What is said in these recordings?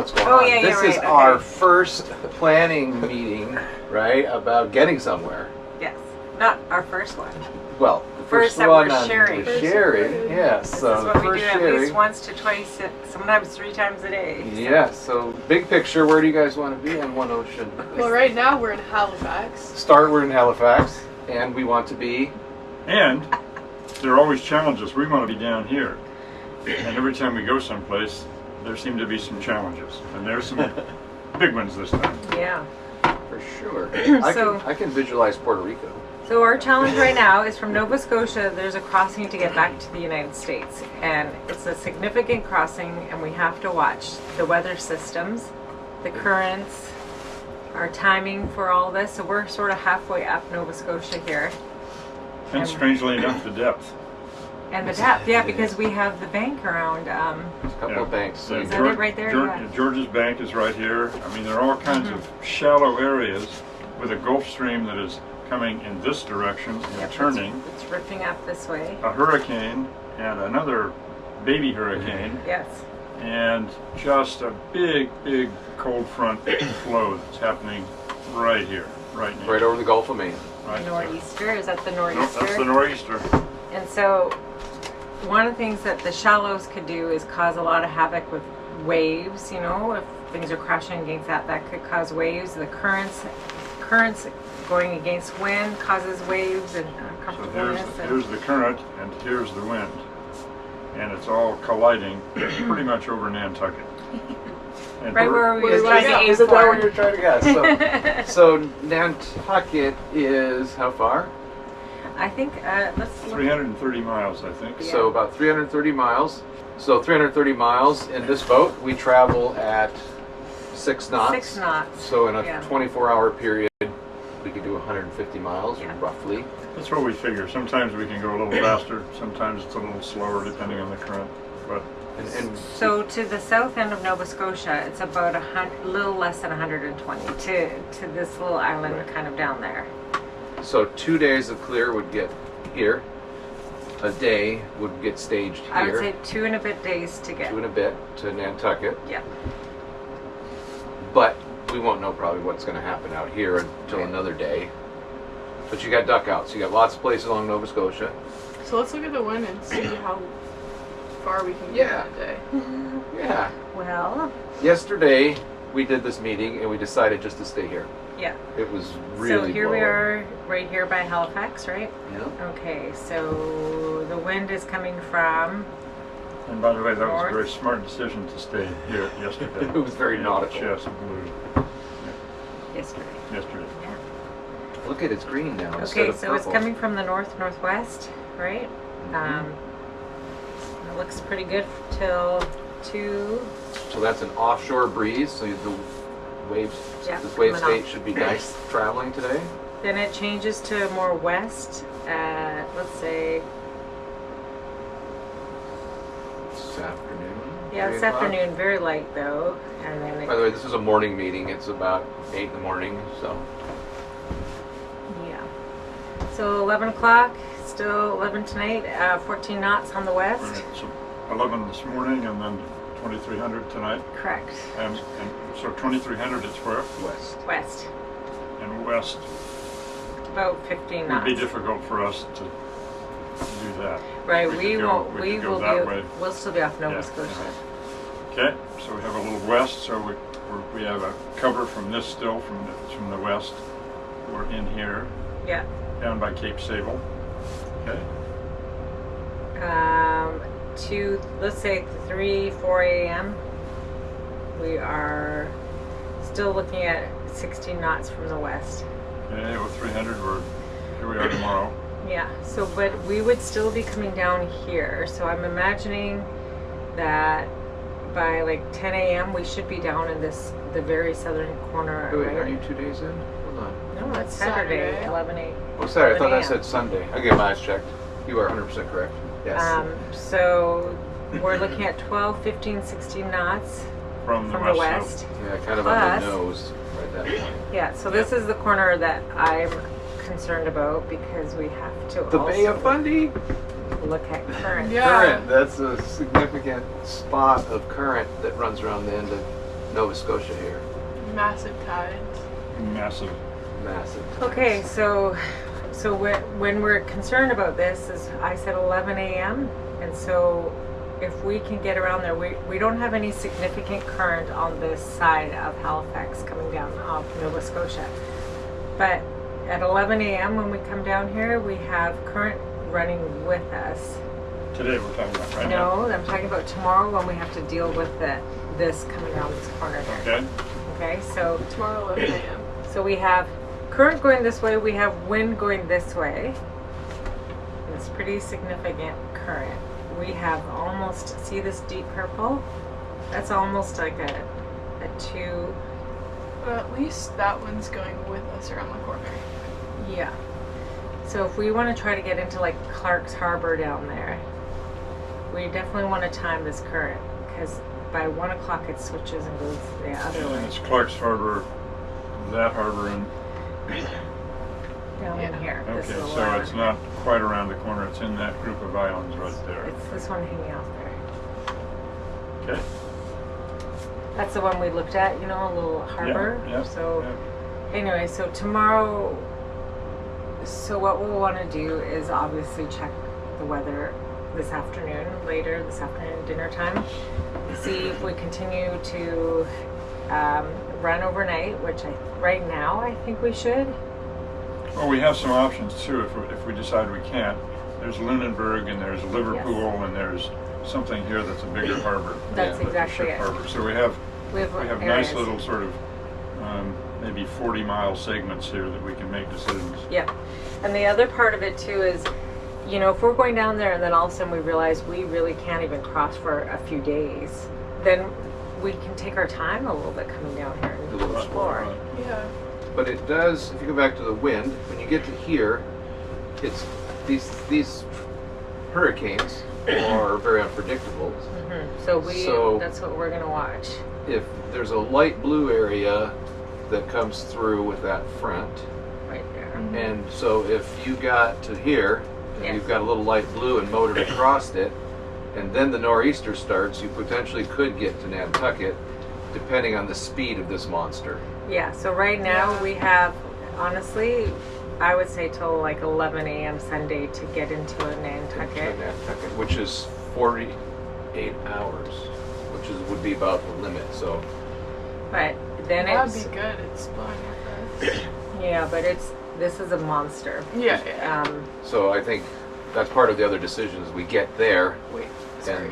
what's going on. Yeah, this right, is our first planning meeting, right, about getting somewhere. Yes, not our first one. Well, the first that one we're on sharing. the sharing, yes. This So is the what we first do at sharing. least once to twice, sometimes 3 times a day. So. Yeah, so big picture, where do you guys want to be on One Ocean? Well, right now we're in Halifax. We're in Halifax, and we want to be... And there are always challenges. We want to be down here. And every time we go someplace, there seem to be some challenges. And there's some big ones this time. Yeah. For sure. So- I can visualize Puerto Rico. So our challenge right now is from Nova Scotia, there's a crossing to get back to the United States. And it's a significant crossing, and we have to watch the weather systems, the currents, our timing for all this. So we're sort of halfway up Nova Scotia here. And strangely enough, the depth. And the depth, yeah, because we have the bank around. There's a couple of banks. Is that it right there? Yeah. George's Bank is right here. I mean, there are all kinds of shallow areas with a Gulf Stream that is coming in this direction and Yep, turning. It's ripping up this way. A hurricane and another baby hurricane. Yes. And just a big, big cold front flow that's happening right here, right now. Right over the Gulf of Maine. Right. Nor'easter, is that the nor'easter? Nope, that's the nor'easter. And so one of the things that the shallows could do is cause a lot of havoc with waves, you know, if things are crashing against that could cause waves. The currents going against wind causes waves and So uncomfortableness. here's the current and here's the wind. And it's all colliding pretty much over Nantucket. And Right where we were Is trying to that aim is it that for. what you're trying to guess? So Nantucket is how far? I think, let's look. 330 miles, I think. Yeah. So about 330 miles. So 330 miles in this boat, we travel at 6 knots. 6 knots. So in a Yeah. 24-hour period, we could do 150 miles, Yeah. roughly. That's what we figure. Sometimes we can go a little faster, sometimes it's a little slower depending on the current. But And So to the south end of Nova Scotia, it's about a little less than 120 to this little island Right. kind of down there. so 2 days of clear would get here. A day would get staged here. I would say 2 and a bit days to get. 2 and a bit to Nantucket. Yeah. But we won't know probably what's going to happen out here until Right. another day. But you got duck out, so you got lots of places along Nova Scotia. So let's look at the wind and see how far we can Yeah. get that day. Yeah. Well, Yesterday we did this meeting and we decided just to stay here. yeah. It was really So here we blowing. are right here by Halifax, right? Yeah. Okay, so the wind is coming from, and by the way, that was a North. very smart decision to stay here yesterday. It was very nautical. Chest blue yesterday. yesterday. Yeah. Look at it's green now. instead Okay, of so it's purple. coming from the northwest, right? Mhm. It looks pretty good till 2. So that's an offshore breeze. So the waves, Yeah, this wave coming state off. should be nice traveling today. Then it changes to more west at, let's say, This afternoon. yeah, 3 this o'clock. afternoon, very light though. And then By the way, this is a morning meeting. It's about 8 in the morning. So yeah. So 11 o'clock, still 11 tonight, 14 knots on the west. Right, so 11 this morning and then 2300 tonight. Correct. And so 2300 it's where? west. West. And west About 15 would knots. be difficult for us to do that. Right, We we could go- won't, we we could go will that be, way. we'll still be off Nova Yeah, Scotia. Okay, so we have a little west, so we have a cover from this still from the west. We're in here, Yeah. down by Cape Sable. Okay, To, let's say 3, 4 a.m. We are still looking at 16 knots from the west. okay, well 300, here we are tomorrow. Yeah, so, but we would still be coming down here. So I'm imagining that by like 10 a.m. we should be down in the very southern corner. Wait, right? are you 2 days in? Hold on. No, it's Saturday, Saturday. 11 Oh, sorry. I thought that 11 said Sunday. I get my eyes checked. You are 100% correct. Yes. So we're looking at 12, 15, 16 knots From the from the west. west. yeah, kind of on plus- the nose right at that point. Yeah, so this is the corner that I'm concerned about because we have to The also Bay of Fundy. look at current. Yeah. Current. That's a significant spot of current that runs around the end of Nova Scotia here. Massive tides. Massive. Massive. Okay, so when we're concerned about this, is I said 11 a.m. and so if we can get around there, we don't have any significant current on this side of Halifax coming down off Nova Scotia, but at 11 a.m. when we come down here, we have current running with us. Today we're talking about right now. No, I'm talking about tomorrow when we have to deal with this coming around this corner here. Okay. Okay, so Tomorrow 11 a.m. So we have current going this way, we have wind going this way. And it's pretty significant current. We have almost, see this deep purple? That's almost like a two, But at least that one's going with us around the corner. yeah. So if we want to try to get into like Clark's Harbor down there, we definitely want to time this current because by 1 o'clock it switches and goes the other And way. it's Clark's Harbor, that harbor, and Down in Yeah. here. This okay, little so island. it's not quite around the corner. It's in that group of islands right there. It's this one hanging out there. Okay. That's the one we looked at, you know, a little harbor. Yeah, So yeah. anyway, so tomorrow, so what we'll want to do is obviously check the weather this afternoon, later this afternoon, dinner time. See if we continue to run overnight, which right now I think we should. Well, we have some options too if we decide we can't. There's Lunenburg and there's Liverpool and there's something here that's a bigger harbor. That's Yeah, exactly ship it. harbor. So we have areas. nice little sort of maybe 40-mile segments here that we can make decisions. Yep. And the other part of it too is, you know, if we're going down there and then all of a sudden we realize we really can't even cross for a few days, then we can take our time a little bit coming down here and A little explore. slower. Yeah. But it does, if you go back to the wind, when you get to here, it's these hurricanes are very unpredictable. So So- that's what we're gonna watch. If there's a light blue area that comes through with that front, Right there. and so if you got to here, and Yes. you've got a little light blue and motored across it, and then the nor'easter starts, you potentially could get to Nantucket, depending on the speed of this monster. Yeah, so right now Yeah. we have, honestly, I would say till like 11 a.m. Sunday to get into a Nantucket. Nantucket, which is 48 hours, which would be about the limit. So But then That'd it's, be good. It's fun with us. yeah, but this is a monster. Yeah, yeah. so I think that's part of the other decisions. We get there, Wait, sorry.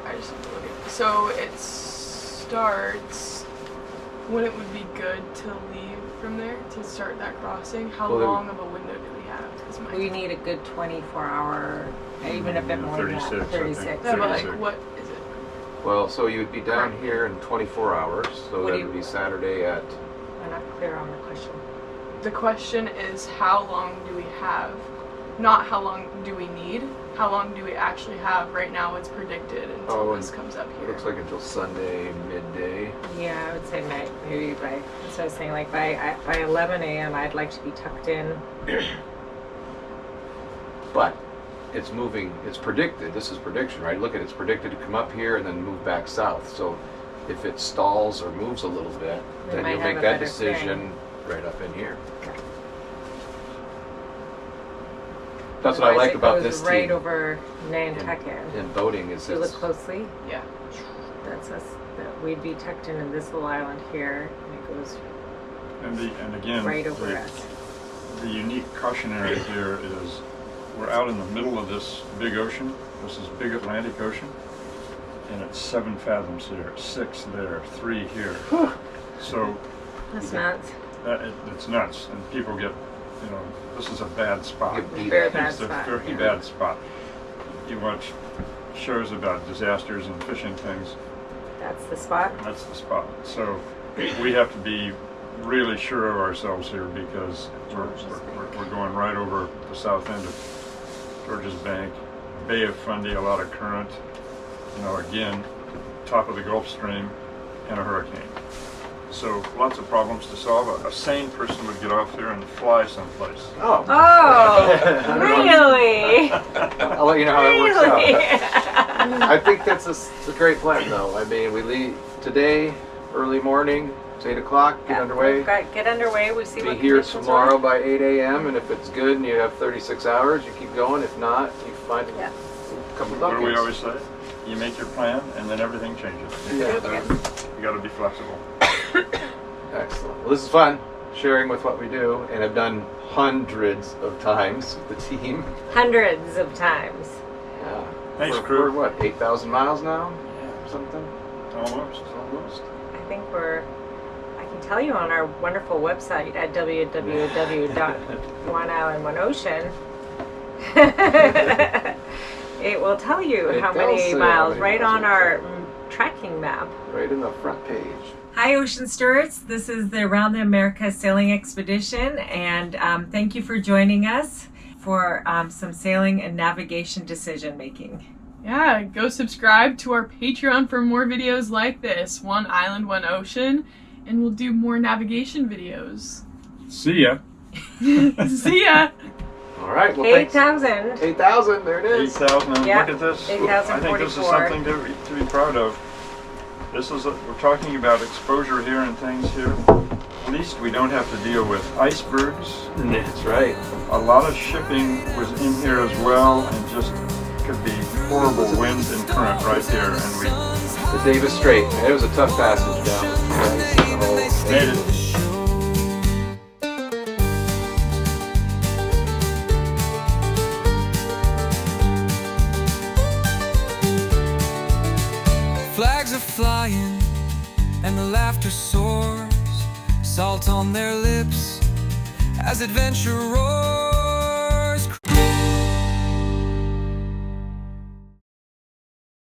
I just have to look at. So it starts when it would be good to leave from there to start that crossing. How Well, long of a window do we have? Is my We need a good 24-hour, even a bit more than 36, I that, think. 36. no, but like 36. what is it? well, so you'd be down here in 24 hours. So What that do would you- be Saturday at. I'm not clear on the question. The question is how long do we have? Not how long do we need. How long do we actually have? Right now it's predicted until Oh, this comes up It here. looks like until Sunday midday. Yeah, I would say maybe by, so I was saying like by 11 a.m. I'd like to be tucked in. But it's moving. It's predicted. This is prediction, right? Look at it, it's predicted to come up here and then move back south. So if it stalls or moves a little bit, We then might you'll have make a that better decision right up in here. Okay. That's what I Otherwise like it about goes this right team over Nantucket. in boating is If you look it's closely, Yeah. that's us. That we'd be tucked in this little island here, and it goes And again, right over us. the unique cautionary here is we're out in the middle of this big ocean. This is big Atlantic Ocean, and it's 7 fathoms here, 6 there, 3 here. So That's nuts. it's nuts, and people get, you know, this is a bad spot. Get beat Very up. bad It's a spot. very yeah. bad spot. You watch shows about disasters and fishing things, That's the spot. that's the spot. So we have to be really sure of ourselves here because we're going right over the south end of Georges Bank, Bay of Fundy, a lot of current, you know, again, top of the Gulf Stream, and a hurricane. So lots of problems to solve. A sane person would get off there and fly someplace. Oh. Oh, really? I'll let you know how that works out. Really? I think that's a great plan, though. I mean, we leave today. early morning. It's 8 o'clock. Get Yeah, underway. we've got- Get underway. We see Be what here conditions tomorrow are. by 8 a.m. and if it's good and you have 36 hours, you keep going. If not, you find Yeah. a couple What do we buckets. always say? You make your plan and then everything changes. Yeah. You got to be flexible. Excellent. Well, this is fun, sharing with what we do, and I've done hundreds of times with the team. Hundreds of times. Yeah. Thanks, We're crew. what, 8,000 miles now? Something? Almost. Almost. I think I can tell you on our wonderful website at www.oneislandoneocean. It will tell you It how does many say how miles many right miles on it our says. tracking map. Right in the front page. Hi, Ocean Stewards. This is the Around the Americas Sailing Expedition, and thank you for joining us for some sailing and navigation decision making. Yeah, go subscribe to our Patreon for more videos like this. One Island, One Ocean. And we'll do more navigation videos. See ya. See ya! All right. Well, thanks. 8,000. 8,000. There it is. 8,000. Yeah, Look at this. I think this is 8,044. something to be proud of. This is we're talking about exposure here and things here. At least we don't have to deal with icebergs. That's right. A lot of shipping was in here as well, and just could be horrible winds and current right here, and we The Davis Strait. Man, it was a tough passage down. The whole made it. Flags are flying and the laughter soars, salt on their lips as adventure roars.